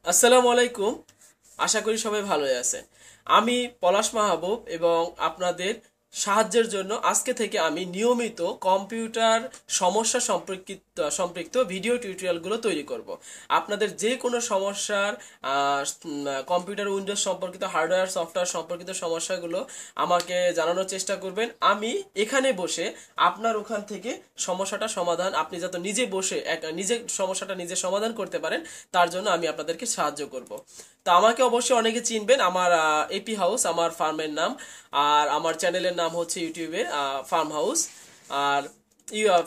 আসসালামু আলাইকুম। আশা করি সবাই ভালোই আছেন। আমি পলাশ মাহবুব এবং আপনাদের সাহায্যের জন্য আজকে থেকে আমি নিয়মিত কম্পিউটার সমস্যা সম্পৃক্ত ভিডিও টিউটোরিয়ালগুলো তৈরি করব। আপনাদের যে কোনো সমস্যার কম্পিউটার উইন্ডোজ সম্পর্কিত হার্ডওয়্যার সফটওয়্যার সম্পর্কিত সমস্যাগুলো আমাকে জানানোর চেষ্টা করবেন। আমি এখানে বসে আপনার ওখান থেকে সমস্যাটা সমাধান, আপনি যাতে নিজে বসে নিজে সমস্যাটা নিজে সমাধান করতে পারেন, তার জন্য আমি আপনাদেরকে সাহায্য করব। তো আমাকে অবশ্যই অনেকে চিনবেন, আমার এপি হাউস আমার ফার্মের নাম। আর আমার চ্যানেলের নাম হচ্ছে ইউটিউবে ফার্ম হাউস। আর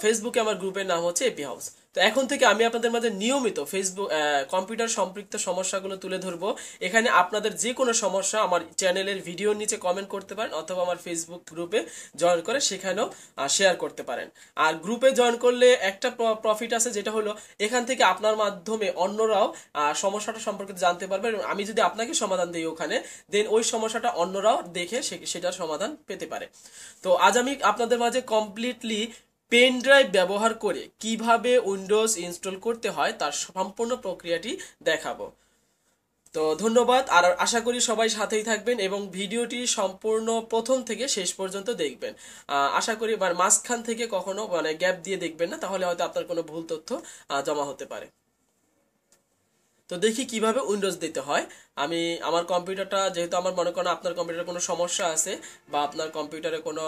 ফেসবুকে আমার গ্রুপের নাম হচ্ছে এপি হাউস। তো এখন থেকে আমি আপনাদের মাঝে নিয়মিত ফেসবুক কম্পিউটার সম্পৃক্ত সমস্যাগুলো তুলে ধরবো। এখানে আপনাদের যে কোনো সমস্যা আমার চ্যানেলের ভিডিওর নিচে কমেন্ট করতে পারেন, অথবা আমার ফেসবুক গ্রুপে জয়েন করে সেখানেও শেয়ার করতে পারেন। আর গ্রুপে জয়েন করলে একটা প্রফিট আছে, যেটা হলো এখান থেকে আপনার মাধ্যমে অন্যরাও সমস্যাটা সম্পর্কে জানতে পারবে, এবং আমি যদি আপনাকে সমাধান দিই ওখানে, দেন ওই সমস্যাটা অন্যরাও দেখে সেটার সমাধান পেতে পারে। তো আজ আমি আপনাদের মাঝে কমপ্লিটলি পেন ড্রাইভ ব্যবহার করে কিভাবে উইন্ডোজ ইনস্টল করতে হয় তার সম্পূর্ণ প্রক্রিয়াটি দেখাবো। তো ধন্যবাদ, আর আশা করি সবাই সাথেই থাকবেন এবং ভিডিওটি সম্পূর্ণ প্রথম থেকে শেষ পর্যন্ত দেখবেন। আশা করি মাঝখান থেকে কখনো গ্যাপ দিয়ে দেখবেন না, তাহলে হয়তো আপনার কোনো ভুল তথ্য জমা হতে পারে। তো দেখি কিভাবে উইন্ডোজ দিতে হয়। আমি আমার কম্পিউটারটা, যেহেতু আমার মনে করেন আপনার কম্পিউটারে কোনো সমস্যা আছে, বা আপনার কম্পিউটারে কোনো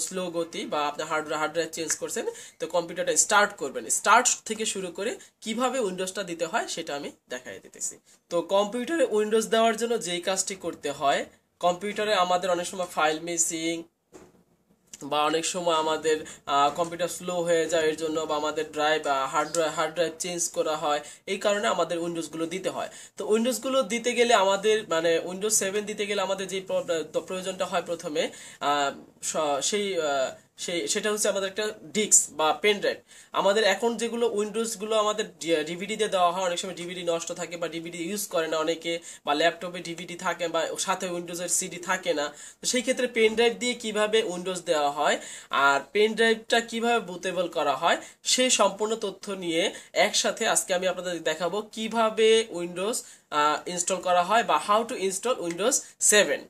স্লো গতি, বা আপনার হার্ড ড্রাইভ চেঞ্জ করছেন, তো কম্পিউটারটা স্টার্ট করবেন। স্টার্ট থেকে শুরু করে কিভাবে উইন্ডোজটা দিতে হয় সেটা আমি দেখাই দিতেছি। তো কম্পিউটারে উইন্ডোজ দেওয়ার জন্য যেই কাজটি করতে হয়, কম্পিউটারে আমাদের অনেক সময় ফাইল মিসিং, বা অনেক সময় আমাদের কম্পিউটার স্লো হয়ে যায় এর জন্য, বা আমাদের ড্রাইভ হার্ড ড্রাইভ চেঞ্জ করা হয়, এই কারণে আমাদের উইন্ডোজগুলো দিতে হয়। তো উইন্ডোজগুলো দিতে গেলে আমাদের উইন্ডোজ 7 দিতে গেলে আমাদের যে প্রয়োজনটা হয় প্রথমে, সেই সেটা হচ্ছে আমাদের একটা ডিস্ক বা পেন ড্রাইভ। আমাদের এখন যেগুলো উইন্ডোজগুলো আমাদের ডিভিডি দিয়ে দেওয়া হয়, অনেক সময় ডিভিডি নষ্ট থাকে বা ডিভিডি ইউজ করে না অনেকে, বা ল্যাপটপে ডিভিডি থাকে বা সাথে উইন্ডোজের সিডি থাকে না। তো সেই ক্ষেত্রে পেন ড্রাইভ দিয়ে কিভাবে উইন্ডোজ দেওয়া হয় আর পেন ড্রাইভটা কিভাবে বুটেবল করা হয়, সেই সম্পূর্ণ তথ্য নিয়ে একসাথে আজকে আমি আপনাদের দেখাবো কিভাবে উইন্ডোজ ইনস্টল করা হয়, বা হাউ টু ইনস্টল উইন্ডোজ 7।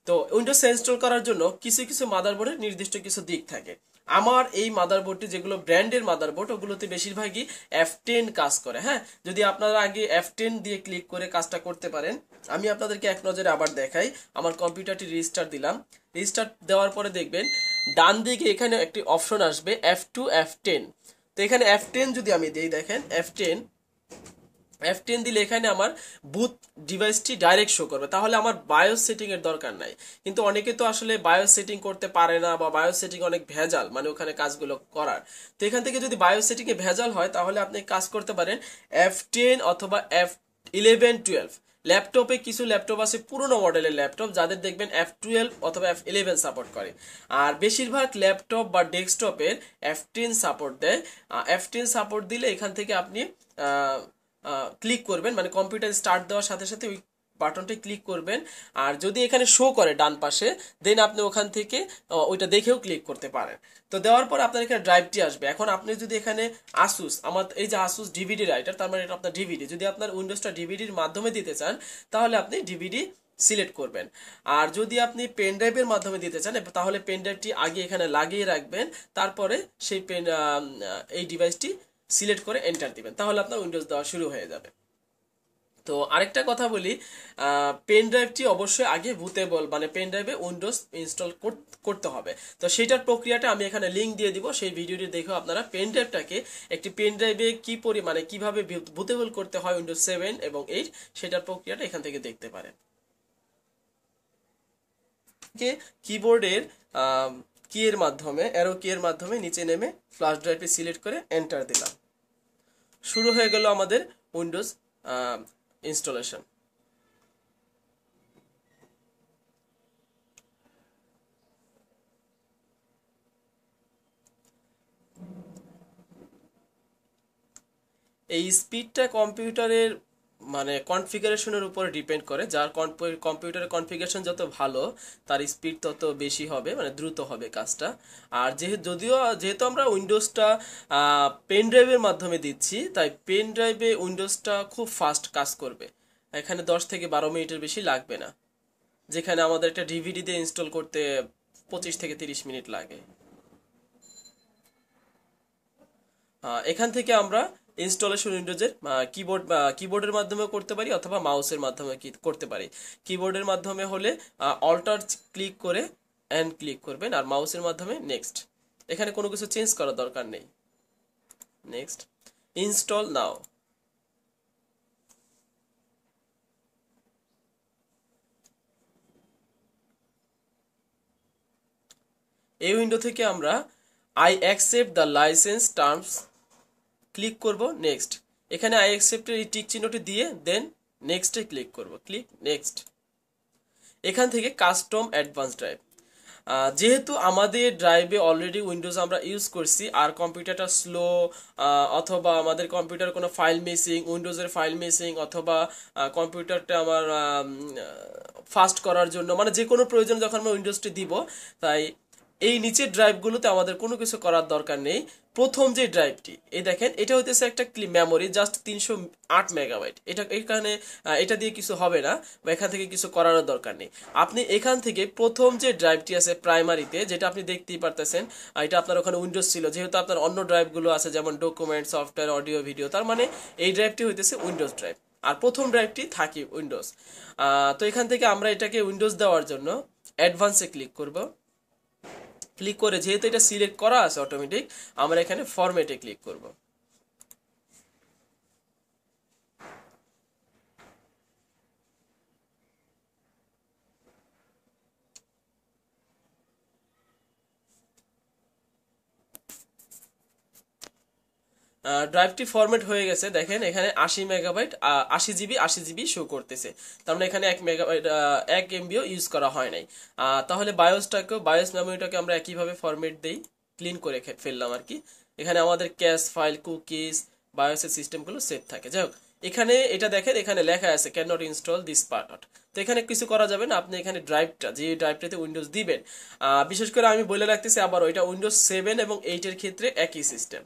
তো উইন্ডোজ ইনস্টল করার জন্য কিছু কিছু মাদারবোর্ডের নির্দিষ্ট কিছু দিক থাকে। আমার এই মাদারবোর্ডটি, যেগুলো ব্র্যান্ডের মাদারবোর্ড, ওগুলোতে বেশিরভাগই F10 কাজ করে। হ্যাঁ, যদি আপনারা আগে F10 দিয়ে ক্লিক করে কাজটা করতে পারেন। আমি আপনাদেরকে এক নজরে আবার দেখাই। আমার কম্পিউটারটি রিস্টার্ট দিলাম। রিস্টার্ট দেওয়ার পরে দেখবেন ডান দিকে এখানে একটি অপশন আসবে F2 F10। তো এখানে F10 যদি আমি দিই, দেখেন F10 দিলে এখানে আমার বুট ডিভাইসটি ডাইরেক্ট শো করবে, তাহলে আমার বায়োস সেটিং এর দরকার নাই। কিন্তু অনেকে তো আসলে বায়োস সেটিং করতে পারে না, বা বায়োস সেটিং অনেক ভেজাল, ওখানে কাজগুলো করার। তো এখান থেকে যদি বায়োস সেটিং এ ভেজাল হয়, তাহলে আপনি কাজ করতে পারেন F10 অথবা F11 12। ল্যাপটপে কিছু ল্যাপটপ আছে পুরোনো মডেলের ল্যাপটপ, যাদের দেখবেন F12 অথবা F11 সাপোর্ট করে। আর বেশিরভাগ ল্যাপটপ বা ডেস্কটপের F10 সাপোর্ট দেয়। F10 সাপোর্ট দিলে এখান থেকে আপনি ক্লিক করবেন, কম্পিউটার স্টার্ট দেওয়ার সাথে সাথে ওই বাটনটা ক্লিক করবেন। আর যদি এখানে শো করে ডান পাশে, দেন আপনি ওখান থেকে ওইটা দেখেও ক্লিক করতে পারেন। তো দেওয়ার পর আপনার এখানে ড্রাইভটি আসবে। এখন আপনি যদি এখানে আসুস, আমার এই যে আসুস ডিভিডি রাইটার, তার মানে এটা আপনার ডিভিডি। যদি আপনার উইন্ডোজটা ডিভিডির মাধ্যমে দিতে চান, তাহলে আপনি ডিভিডি সিলেক্ট করবেন। আর যদি আপনি পেন ড্রাইভের মাধ্যমে দিতে চান, তাহলে পেন ড্রাইভটি আগে এখানে লাগিয়ে রাখবেন, তারপরে সেই এই ডিভাইসটি সিলেক্ট করে এন্টার দিবেন, তাহলে আপনার উইন্ডোজ দেওয়া শুরু হয়ে যাবে। তো আরেকটা কথা বলি, পেন ড্রাইভটি অবশ্যই আগে বুটেবল, পেন ড্রাইভে উইন্ডোজ ইনস্টল করতে হবে। তো সেটার প্রক্রিয়াটা আমি এখানে লিংক দিয়ে দিব, সেই ভিডিওটি দেখেও আপনারা পেন ড্রাইভটাকে একটি পেন ড্রাইভে কি পরিমাণে কিভাবে বুটেবল করতে হয় উইন্ডোজ 7 এবং 8, সেটার প্রক্রিয়াটা এখান থেকে দেখতে পারেন। কিবোর্ডের কি এর মাধ্যমে, অ্যারো কি এর মাধ্যমে নিচে নেমে ফ্ল্যাশ ড্রাইভটি সিলেক্ট করে এন্টার দিলাম। শুরু হয়ে গেল আমাদের উইন্ডোজ ইনস্টলেশন। এই স্পিডটা কম্পিউটারের মানে কনফিগারেশনের উপর ডিপেন্ড করে। যার কম্পিউটারের কনফিগারেশন যত ভালো, তার স্পিড তত বেশি হবে, মানে দ্রুত হবে কাজটা। আর যেহেতু আমরা উইন্ডোজটা পেন ড্রাইভের মাধ্যমে দিচ্ছি, তাই পেন ড্রাইভে উইন্ডোজটা খুব ফাস্ট কাজ করবে। এখানে 10 থেকে 12 মিনিটের বেশি লাগবে না, যেখানে আমাদের একটা ডিভিডি দিয়ে ইনস্টল করতে 25 থেকে 30 মিনিট লাগে। এখান থেকে আমরা ইনস্টলেশন উইন্ডোজের কিবোর্ডের মাধ্যমে করতে পারি অথবা মাউসের মাধ্যমে করতে পারি। কিবোর্ডের মাধ্যমে হলে অল্টার ক্লিক করে এন্ড ক্লিক করবেন, আর মাউসের মাধ্যমে নেক্সট। এখানে কোনো কিছু চেঞ্জ করার দরকার নেই। নেক্সট, ইনস্টল নাও। এই উইন্ডো থেকে আমরা I accept the licence terms click করব, নেক্সট। এখানে আই অ্যাকসেপ্টের এই টিক চিহ্নটি দিয়ে দেন নেক্সটে ক্লিক করব, ক্লিক নেক্সট। এখান থেকে কাস্টম অ্যাডভান্স ড্রাইভ, যেহেতু আমাদের ড্রাইভে অলরেডি উইন্ডোজ আমরা ইউজ করছি, আর কম্পিউটারটা স্লো, অথবা আমাদের কম্পিউটার কোনো ফাইল মিসিং, উইন্ডোজের ফাইল মিসিং, অথবা কম্পিউটারটা আমার ফাস্ট করার জন্য, মানে যে কোনো প্রয়োজন যখন আমরা উইন্ডোজটি দিব, তাই এই নিচের ড্রাইভগুলোতে আমাদের কোনো কিছু করার দরকার নেই। প্রথম যে ড্রাইভটি, এই দেখেন, এটা হইতেছে একটা মেমোরি, জাস্ট 308 মেগাবাইট। এটা দিয়ে কিছু হবে না, বা এখান থেকে কিছু করারও দরকার নেই। আপনি এখান থেকে প্রথম যে ড্রাইভটি আছে প্রাইমারিতে, যেটা আপনি দেখতেই পারতেছেন, এটা আপনার ওখানে উইন্ডোজ ছিল, যেহেতু আপনার অন্য ড্রাইভগুলো আছে যেমন ডকুমেন্ট, সফটওয়্যার, অডিও, ভিডিও, তার মানে এই ড্রাইভটি হইতেছে উইন্ডোজ ড্রাইভ, আর প্রথম ড্রাইভটি থাকে উইন্ডোজ। তো এখান থেকে আমরা এটাকে উইন্ডোজ দেওয়ার জন্য অ্যাডভান্সে ক্লিক করব। ক্লিক করে যেহেতু এটা সিলেক্ট করা আছে অটোমেটিক, আমরা এখানে ফরম্যাটে ক্লিক করব। ড্রাইভটি ফরম্যাট হয়ে গেছে, দেখেন এখানে 80 মেগাবাইট, 80 জিবি, 80 জিবি শো করতেছে। তার মানে এখানে 1 মেগাবাইট, 1 এমবিও ইউজ করা হয় নাই। তাহলে বায়োস মেমোরিটাকে আমরা একইভাবে ফরম্যাট দেই, ক্লিন করে ফেললাম আর কি। এখানে আমাদের ক্যাশ ফাইল, কুকিজ, বায়োসের সিস্টেমগুলো সেভ থাকে। যাই হোক, এখানে এটা দেখেন, এখানে লেখা আছে can not install this part. তো এখানে কিছু করা যাবে না, আপনি এখানে যে ড্রাইভটাতে উইন্ডোজ দিবেন, বিশেষ করে আমি বলে রাখতেছি আবার, ওইটা উইন্ডোজ 7 এবং 8-এর ক্ষেত্রে একই সিস্টেম।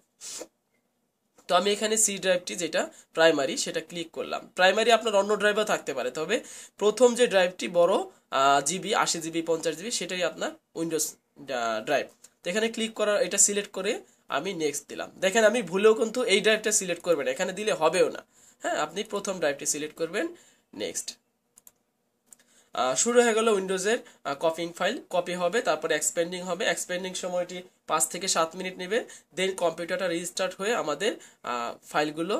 তো আমি এখানে সি ড্রাইভটি যেটা প্রাইমারি, সেটা ক্লিক করলাম। প্রাইমারি আপনার অন্য ড্রাইভও থাকতে পারে, তবে প্রথম যে ড্রাইভটি বড় জিবি, 80 জিবি, 50 জিবি, সেটাই আপনার উইন্ডোজ ড্রাইভ। তো এখানে ক্লিক করার, এটা সিলেক্ট করে আমি নেক্সট দিলাম। দেখেন আমি ভুলেও কিন্তু এই ড্রাইভটা সিলেক্ট করবেন, এখানে দিলে হবেও না। হ্যাঁ, আপনি প্রথম ড্রাইভটি সিলেক্ট করবেন, নেক্সট। শুরু হয়ে গেল উইন্ডোজের কপিং ফাইল, কপি হবে, তারপরে এক্সপেন্ডিং হবে। এক্সপেন্ডিং সময়টি 5 থেকে 7 মিনিট নেবে। দেন কম্পিউটারটা রিস্টার্ট হয়ে আমাদের ফাইলগুলো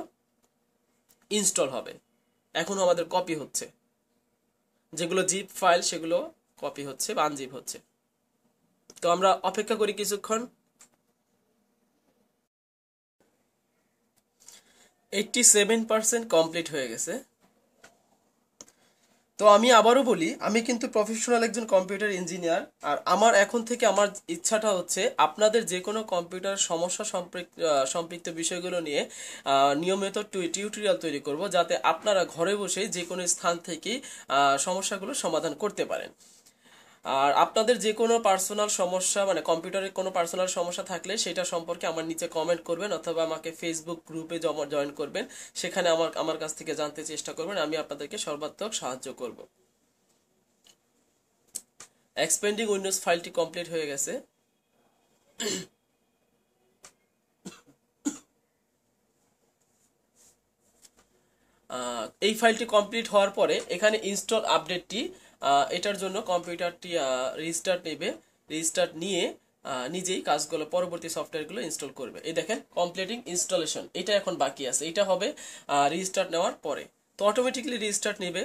ইনস্টল হবে। এখনো আমাদের কপি হচ্ছে, যেগুলো জিপ ফাইল সেগুলো কপি হচ্ছে বা আনজিপ হচ্ছে। তো আমরা অপেক্ষা করি কিছুক্ষণ। 87% কমপ্লিট হয়ে গেছে। তো আমি আবারও বলি, আমি কিন্তু প্রফেশনাল একজন কম্পিউটার ইঞ্জিনিয়ার, আর আমার এখন থেকে আমার ইচ্ছাটা হচ্ছে আপনাদের যে কোনো কম্পিউটার সমস্যা সম্পৃক্ত বিষয়গুলো নিয়ে নিয়মিত টিউটোরিয়াল তৈরি করব, যাতে আপনারা ঘরে বসেই যে কোনো স্থান থেকে সমস্যাগুলো সমাধান করতে পারেন। আর আপনাদের যে কোনো পার্সোনাল সমস্যা, মানে কম্পিউটারের কোনো পার্সোনাল সমস্যা থাকলে সেটা সম্পর্কে আমার নিচে কমেন্ট করবেন, অথবা আমাকে ফেসবুক গ্রুপে জয়েন করবেন। সেখানে আমার কাছ থেকে জানতে চেষ্টা করবেন, আমি আপনাদেরকে সর্বাত্মক সাহায্য করব। এক্সপেন্ডিং উইন্ডোজ ফাইলটি কমপ্লিট হয়ে গেছে। এই ফাইলটি কমপ্লিট হওয়ার পরে এখানে ইনস্টল আপডেটটি, এটার জন্য কম্পিউটারটি রিস্টার্ট নেবে। রিস্টার্ট নিয়ে নিজেই কাজগুলো, পরবর্তী সফটওয়্যারগুলো ইনস্টল করবে। এই দেখেন কমপ্লিটিং ইনস্টলেশন, এটা এখন বাকি আছে, এটা হবে রিস্টার্ট নেওয়ার পরে। তো অটোমেটিকলি রিস্টার্ট নেবে।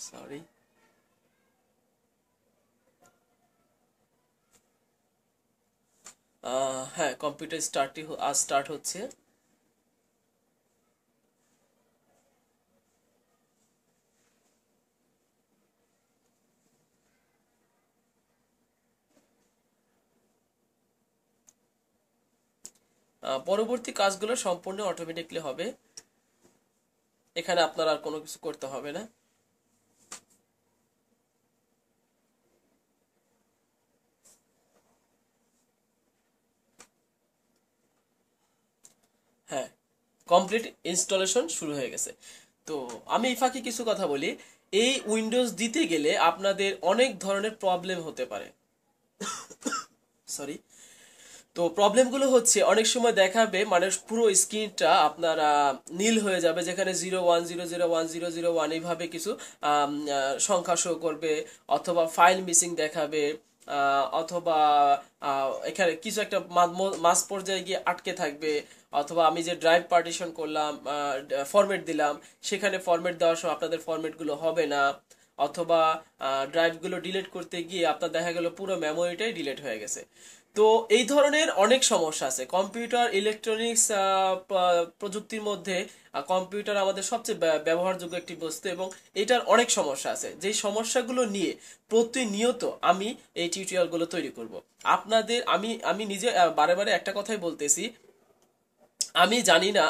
সরি, হ্যাঁ, কম্পিউটার স্টার্ট হচ্ছে। পরবর্তী কাজগুলো সম্পূর্ণ অটোমেটিকলি হবে, এখানে আপনার আর কোনো কিছু করতে হবে না। হ্যাঁ, কমপ্লিট ইনস্টলেশন শুরু হয়ে গেছে। তো আমি এই ফাঁকে কিছু কথা বলি। এই উইন্ডোজ দিতে গেলে আপনাদের অনেক ধরনের প্রবলেম হতে পারে, সরি। তো প্রবলেমগুলো হচ্ছে অনেক সময় দেখাবে মানে পুরো স্ক্রিনটা আপনার নীল হয়ে যাবে, যেখানে 0100010001 এইভাবে কিছু সংখ্যা শো করবে, অথবা ফাইল মিসিং দেখাবে, অথবা এখানে কিছু একটা মাঝ পর্যায়ে গিয়ে আটকে থাকবে, অথবা আমি যে ড্রাইভ পার্টিশন করলাম, ফরম্যাট দিলাম, সেখানে ফরম্যাট দেওয়ার সময় আপনাদের ফরম্যাটগুলো হবে না, অথবা ড্রাইভগুলো ডিলিট করতে গিয়ে আপনার দেখা গেল পুরো মেমোরিটাই ডিলিট হয়ে গেছে। তো এই ধরনের অনেক সমস্যা আছে কম্পিউটার ইলেকট্রনিক্স প্রযুক্তির মধ্যে। কম্পিউটার আমাদের সবচেয়ে ব্যবহারযোগ্য একটি বস্তু, এবং এটার অনেক সমস্যা আছে, যেই সমস্যাগুলো নিয়ে প্রতিনিয়ত আমি এই টিউটোরিয়ালগুলো তৈরি করব আপনাদের। আমি নিজে বারে বারে একটা কথাই বলতেছি, আমি জানি না,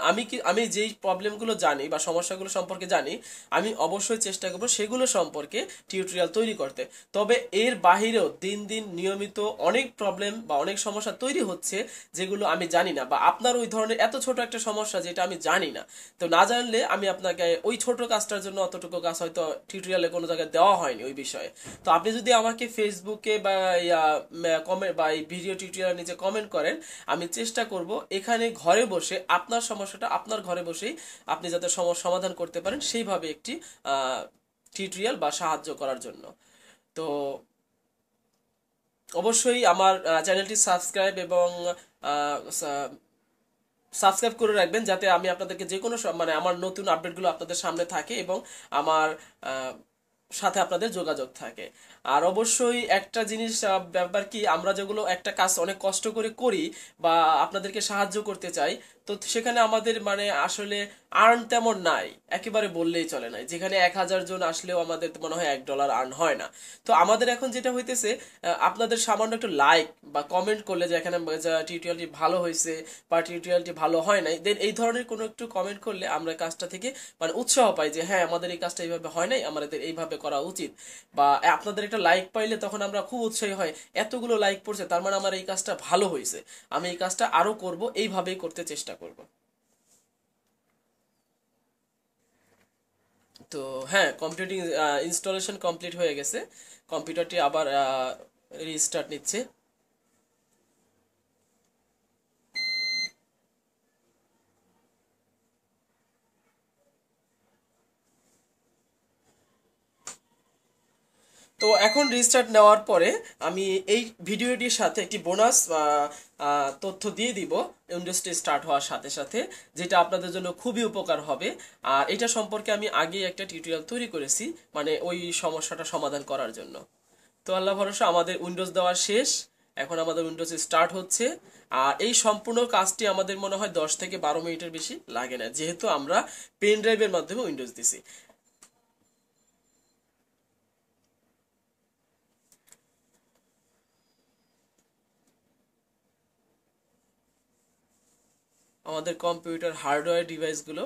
আমি যেই প্রবলেমগুলো জানি বা সমস্যাগুলো সম্পর্কে জানি, আমি অবশ্যই চেষ্টা করবো সেগুলো সম্পর্কে টিউটোরিয়াল তৈরি করতে। তবে এর বাহিরেও দিন দিন নিয়মিত অনেক প্রবলেম বা অনেক সমস্যা তৈরি হচ্ছে যেগুলো আমি জানি না, বা আপনার ওই ধরনের এত ছোট একটা সমস্যা যেটা আমি জানি না, তো না জানলে আমি আপনাকে ওই ছোট কাজটার জন্য অতটুকু কাজ হয়তো টিউটোরিয়ালে কোনো জায়গায় দেওয়া হয়নি ওই বিষয়ে। তো আপনি যদি আমাকে ফেসবুকে বা কমেন্ট বা এই ভিডিও টিউটোরিয়াল নিচে কমেন্ট করেন, আমি চেষ্টা করব এখানে ঘরে বসে আপনার সমস্যাটা আপনার ঘরে বসেই আপনি যাতে সমাধান করতে পারেন সেইভাবে একটি টিউটোরিয়াল বা সাহায্য করার জন্য। তো অবশ্যই আমার চ্যানেলটি সাবস্ক্রাইব এবং সাবস্ক্রাইব করে রাখবেন, যাতে আমি আপনাদেরকে যে কোনো মানে আমার নতুন আপডেটগুলো আপনাদের সামনে থাকে এবং আমার সাথে আপনাদের যোগাযোগ থাকে। আর অবশ্যই একটা জিনিস ব্যাপার কি, আমরা যেগুলো একটা কাজ অনেক কষ্ট করে করি বা আপনাদেরকে সাহায্য করতে চাই, তো সেখানে আমাদের মানে আসলে আর্ন তেমন নাই, একেবারে বললেই চলে না। যেখানে 1000 জন আসলেও আমাদের মনে হয় $1 আর্ন হয় না। তো আমাদের এখন যেটা হইতেছে, আপনাদের সামান্য একটু লাইক বা কমেন্ট করলে যে এখানে টিউটোরিয়ালটি ভালো হয়েছে বা টিউটোরিয়ালটি ভালো হয় নাই, দেন এই ধরনের কোনো একটু কমেন্ট করলে আমরা কাজটা থেকে মানে উৎসাহ পাই যে হ্যাঁ আমাদের এই কাজটা এইভাবে হয় নাই, আমাদের এইভাবে করা উচিত। বা আপনাদের একটা লাইক পাইলে তখন আমরা খুব উৎসাহী হয়, এতগুলো লাইক পড়ছে তার মানে আমার এই কাজটা ভালো হয়েছে, আমি এই কাজটা আরো করব, এইভাবেই করতে চেষ্টা করব। তো হ্যাঁ, কম্পিউটিং ইনস্টলেশন কমপ্লিট হয়ে গেছে, কম্পিউটারটি আবার রিস্টার্ট নিচ্ছে। তো এখন রিস্টার্ট নেওয়ার পরে আমি এই ভিডিওটির সাথে একটি বোনাস তথ্য দিয়ে দিব উইন্ডোজটি স্টার্ট হওয়ার সাথে সাথে, যেটা আপনাদের জন্য খুবই উপকার হবে। আর এটা সম্পর্কে আমি আগে একটা টিউটোরিয়াল তৈরি করেছি, মানে ওই সমস্যাটা সমাধান করার জন্য। তো আল্লাহ ভরসা আমাদের উইন্ডোজ দেওয়া শেষ, এখন আমাদের উইন্ডোজ স্টার্ট হচ্ছে। আর এই সম্পূর্ণ কাজটি আমাদের মনে হয় 10 থেকে 12 মিনিটের বেশি লাগে না, যেহেতু আমরা পেন ড্রাইভের মাধ্যমে উইন্ডোজ দিছি। আমাদের কম্পিউটার হার্ডওয়্যার ডিভাইসগুলো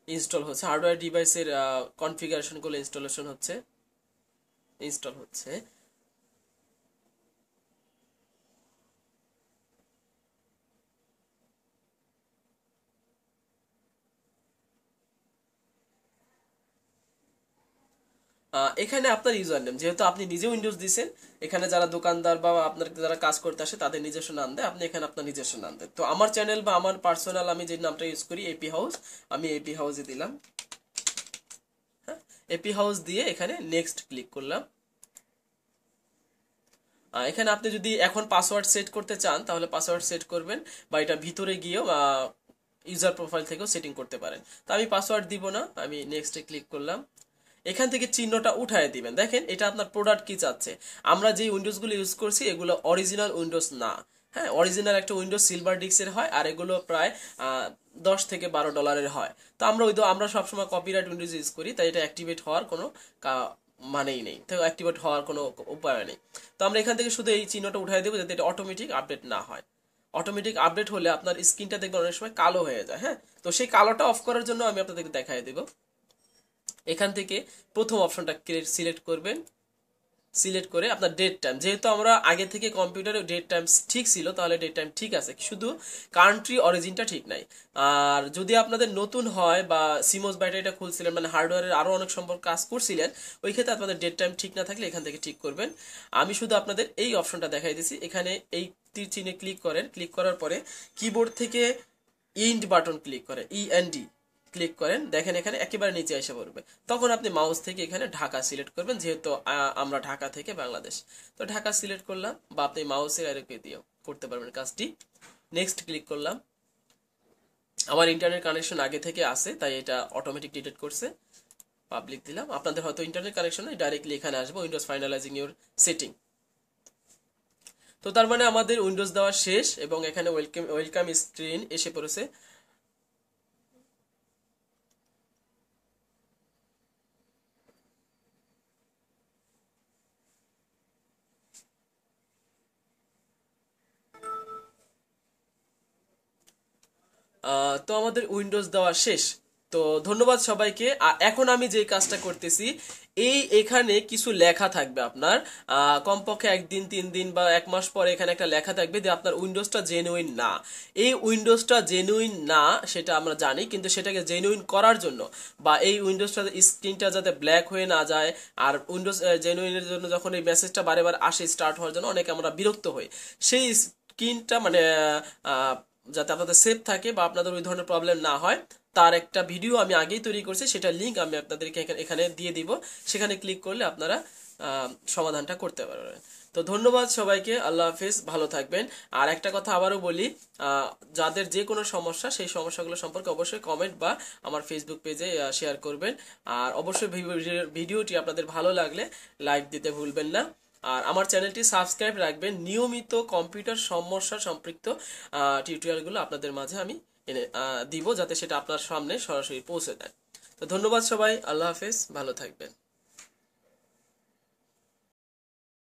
ইনস্টল হচ্ছে, হার্ডওয়্যার ডিভাইসের কনফিগারেশনগুলো ইনস্টল হচ্ছে। এখানে আপনার ইউজার নেম, যেহেতু আপনি নিজে উইন্ডোজ দিছেন, এখানে যারা দোকানদার বা আপনার যারা কাজ করতে আসে তাদের নিজস্ব নাম দেয়, আপনি এখানে আপনার নিজস্ব নাম দেন। তো আমার চ্যানেল বা আমার পার্সোনাল আমি যে নামটা ইউজ করি এপি হাউস, আমি এপি হাউসে দিলাম। হ্যাঁ, এপি হাউস দিয়ে এখানে নেক্সট ক্লিক করলাম। এখানে আপনি যদি এখন পাসওয়ার্ড সেট করতে চান তাহলে পাসওয়ার্ড সেট করবেন, বা এটা ভিতরে গিয়েও ইউজার প্রোফাইল থেকেও সেটিং করতে পারেন। তো আমি পাসওয়ার্ড দিব না, আমি নেক্সটে ক্লিক করলাম। এখান থেকে চিহ্নটা উঠায় দিবেন, দেখেন এটা আপনার প্রোডাক্ট কি চাচ্ছে। আমরা যে উইন্ডোজগুলো ইউজ করছি এগুলো অরিজিনাল উইন্ডোজ না। হ্যাঁ, অরিজিনাল একটা উইন্ডোজ সিলভার ডিস্কের হয়, আর এগুলো প্রায় $10 থেকে $12 হয়। তো আমরা সবসময় কপিরাইট উইন্ডোজ ইউজ করি, তাই এটা অ্যাক্টিভেট হওয়ার কোনো মানেই নেই, তো অ্যাক্টিভেট হওয়ার কোনো উপায় নেই। তো আমরা এখান থেকে শুধু এই চিহ্নটা উঠাই দেবো যাতে এটা অটোমেটিক আপডেট না হয়। অটোমেটিক আপডেট হলে আপনার স্ক্রিনটা দেখবেন অনেক সময় কালো হয়ে যায়। হ্যাঁ, তো সেই কালোটা অফ করার জন্য আমি আপনাদেরকে দেখাই দেব। এখান থেকে প্রথম অপশনটা সিলেক্ট করবেন, সিলেক্ট করে আপনার ডেট টাইম, যেহেতু আমরা আগে থেকে কম্পিউটারে ডেট টাইম ঠিক ছিল তাহলে ডেট টাইম ঠিক আছে, শুধু কান্ট্রি অরিজিনটা ঠিক নাই। আর যদি আপনাদের নতুন হয় বা সিমোস ব্যাটারিটা খুলছিলেন মানে হার্ডওয়্যারের আরো অনেক সম্পর্ক কাজ করছিলেন, ওই ক্ষেত্রে আপনাদের ডেট টাইম ঠিক না থাকলে এখান থেকে ঠিক করবেন। আমি শুধু আপনাদের এই অপশনটা দেখাই দিছি। এখানে এই তীর চিহ্নে ক্লিক করেন, ক্লিক করার পরে কিবোর্ড থেকে ইন্ড বাটন ক্লিক করেন, ইএনডি ক্লিক করেন, দেখেন এখানে একেবারে নিচে এসে পড়বে। তখন আপনি মাউস থেকে এখানে ঢাকা সিলেক্ট করবেন, যেহেতু আমরা ঢাকা থেকে বাংলাদেশ, তো ঢাকা সিলেক্ট করলাম, বা আপনি মাউসের আরেকে দিয়েও করতে পারবেন কাজটি। নেক্সট ক্লিক করলাম। আমার ইন্টারনেট কানেকশন আগে থেকে আছে তাই এটা অটোমেটিক ডিটেক্ট করছে, পাবলিক দিলাম। আপনাদের হয়তো ইন্টারনেট কানেকশন নেই, ডাইরেক্টলি এখানে আসবো উইন্ডোজ ফাইনালাইজিং ইউর সেটিং। তো তার মানে আমাদের উইন্ডোজ দেওয়া শেষ এবং এখানে ওয়েলকাম স্ক্রিন এসে পড়েছে। তো আমাদের উইন্ডোজ দেওয়া শেষ। তো ধন্যবাদ সবাইকে। আর এখন আমি যে কাজটা করতেছি, এখানে কিছু লেখা থাকবে আপনার, কমপক্ষে 1 দিন 3 দিন বা 1 মাস পরে এখানে একটা লেখা থাকবে যে আপনার উইন্ডোজটা জেনুইন না। এই উইন্ডোজটা জেনুইন না সেটা আমরা জানি, কিন্তু সেটাকে জেনুইন করার জন্য বা এই উইন্ডোজটা স্ক্রিনটা যাতে ব্ল্যাক হয়ে না যায়, আর উইন্ডোজ জেনুইনের জন্য যখন এই মেসেজটা বারে বার আসে স্টার্ট হওয়ার জন্য অনেকে আমরা বিরক্ত হই, সেই স্ক্রিনটা মানে যাতে আপনাদের সেভ থাকে বা আপনাদের ওই ধরনের প্রবলেম না হয় তার একটা ভিডিও আমি আগেই তৈরি করছি, সেটা লিঙ্ক আমি আপনাদেরকে এখানে দিয়ে দিব। সেখানে ক্লিক করলে আপনারা সমাধানটা করতে পারবেন। তো ধন্যবাদ সবাইকে, আল্লাহ হাফেজ, ভালো থাকবেন। আর একটা কথা আবারও বলি, যাদের যে কোনো সমস্যা সেই সমস্যাগুলো সম্পর্কে অবশ্যই কমেন্ট বা আমার ফেসবুক পেজে শেয়ার করবেন। আর অবশ্যই ভিডিওটি আপনাদের ভালো লাগলে লাইক দিতে ভুলবেন না। আর আমার চ্যানেলটি সাবস্ক্রাইব রাখবেন, নিয়মিত কম্পিউটার সমস্যা সম্পৃক্ত টিউটোরিয়ালগুলো আপনাদের মাঝে আমি দিব, যাতে সেটা আপনার সামনে সরাসরি পৌঁছে দেয়। তো ধন্যবাদ সবাই, আল্লাহ হাফেজ, ভালো থাকবেন।